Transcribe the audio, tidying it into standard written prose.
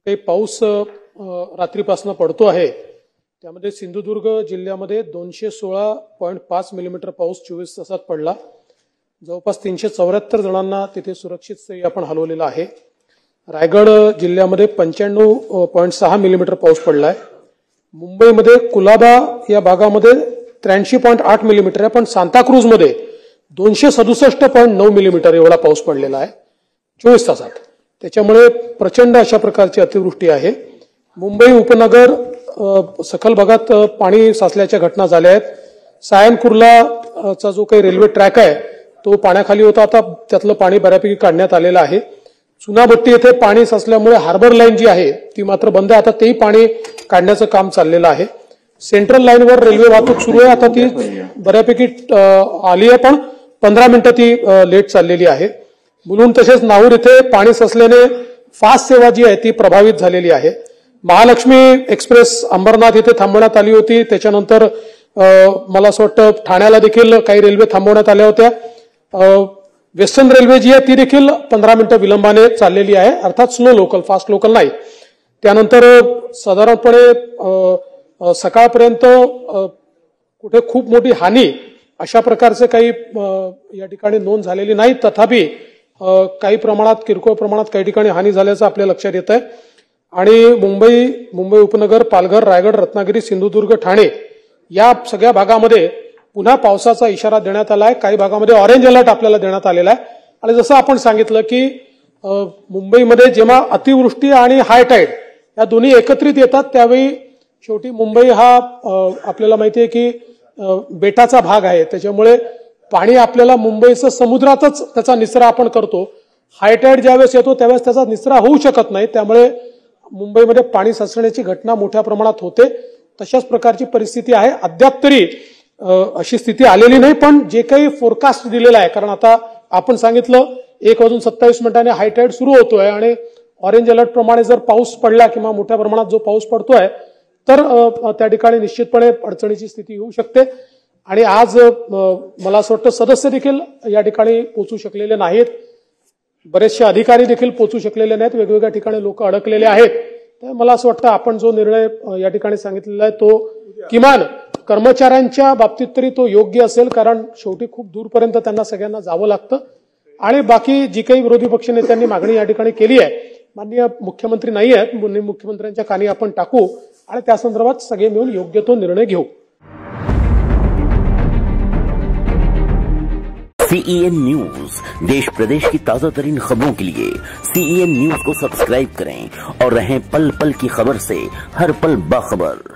काही पाऊस रात्रीपासून पडतो आहे त्यामध्ये सिंधुदुर्ग जिल्ह्यामध्ये 216.5 मिलीमीटर पाऊस 24 तासात पडला। जवळपास 374 जणांना तिथे सुरक्षित स्थळी आपण हलवलेलं आहे। रायगड जिल्ह्यामध्ये 95.6 मिलीमीटर पाऊस पडलाय। मुंबईमध्ये कुलाबा या भागामध्ये 83.8 मिलीमीटर आहे, पण सांताक्रूज मध्ये 267.9 मिलीमीटर एवढा पाऊस पडलेला आहे 24 तासात। त्याच्यामुळे प्रचंड अशा प्रकारची अतिवृष्टी आहे। मुंबई उपनगर सखल भागात पाणी साचल्याच्या घटना झाल्या आहेत। सायन कुर्ला चा जो काही रेल्वे ट्रॅक आहे तो पाण्याखाली होता, आता त्यातलं पाणी बऱ्यापैकी काढण्यात आलेलं आहे। चुनाभट्टी येथे पाणी साचल्यामुळे हार्बर लाईन जी आहे ती मात्र बंद आहे, आता तेही पाणी काढण्याचं काम चाललेलं आहे। सेंट्रल लाईनवर रेल्वे वाहतूक सुरू आहे, आता ती बऱ्यापैकी आली आहे, पण 15 मिनिटं ती लेट चाललेली आहे। मुलुंड तसेच नाहूर इथे पाणी साचल्याने फास्ट सेवा जी आहे ती प्रभावित झालेली आहे। महालक्ष्मी एक्सप्रेस अंबरनाथ इथे थांबवण्यात आली होती, त्याच्यानंतर मला असं वाटतं ठाण्याला देखील काही रेल्वे थांबवण्यात आल्या होत्या। वेस्टर्न रेल्वे जी आहे ती देखील 15 मिनिटं विलंबाने चाललेली आहे, अर्थात स्लो लोकल, फास्ट लोकल नाही। त्यानंतर साधारणपणे सकाळपर्यंत कुठे खूप मोठी हानी अशा प्रकारचे काही या ठिकाणी नोंद झालेली नाही, तथापि काही प्रमाणात किरकोळ प्रमाणात काही ठिकाणी हानी झाल्याचं आपल्या लक्षात येत आहे। आणि मुंबई उपनगर, पालघर, रायगड, रत्नागिरी, सिंधुदुर्ग, ठाणे या सगळ्या भागामध्ये पुन्हा पावसाचा इशारा देण्यात आला आहे। काही भागामध्ये ऑरेंज अलर्ट आपल्याला देण्यात आलेला आहे। आणि जसं आपण सांगितलं की मुंबईमध्ये जेव्हा अतिवृष्टी आणि हाय टाईड या दोन्ही एकत्रित येतात त्यावेळी शेवटी मुंबई हा आपल्याला माहिती आहे की बेटाचा भाग आहे, त्याच्यामुळे पाणी आपल्याला मुंबईचं समुद्रातच त्याचा निचरा आपण करतो। हाय टाईड ज्यावेळेस येतो त्यावेळेस त्याचा निचरा होऊ शकत नाही, त्यामुळे मुंबईमध्ये पाणी साचण्याची घटना मोठ्या प्रमाणात होते। तशाच प्रकारची परिस्थिती आहे। अद्याप तरी अशी स्थिती आलेली नाही, पण जे काही फोरकास्ट दिलेला आहे, कारण आता आपण सांगितलं 1:27 हाय टाईड सुरू होतोय आणि ऑरेंज अलर्ट प्रमाणे जर पाऊस पडला किंवा मोठ्या प्रमाणात जो पाऊस पडतोय तर त्या ठिकाणी निश्चितपणे अडचणीची स्थिती येऊ शकते। आणि आज मला असं वाटतं सदस्य देखील या ठिकाणी पोहोचू शकलेले नाहीत, बरेचसे अधिकारी देखील पोहोचू शकलेले नाहीत, वेगवेगळ्या ठिकाणी लोक अडकलेले आहेत। तर मला असं वाटतं आपण जो निर्णय या ठिकाणी सांगितलेला आहे तो किमान कर्मचाऱ्यांच्या बाबतीत तरी तो योग्य असेल, कारण शेवटी खूप दूरपर्यंत त्यांना सगळ्यांना जावं लागतं। आणि बाकी जी काही विरोधी पक्षनेत्यांनी मागणी या ठिकाणी केली आहे, माननीय मुख्यमंत्री नाही आहेत, मुख्यमंत्र्यांच्या कानी आपण टाकू आणि त्या संदर्भात सगळे मिळून योग्य तो निर्णय घेऊ। CEN न्यूज, देश प्रदेश की ताजा तरीन खबरों के लिए CEN न्यूज को सब्सक्राइब करें और रहें पल पल की खबर से हर पल बाखबर।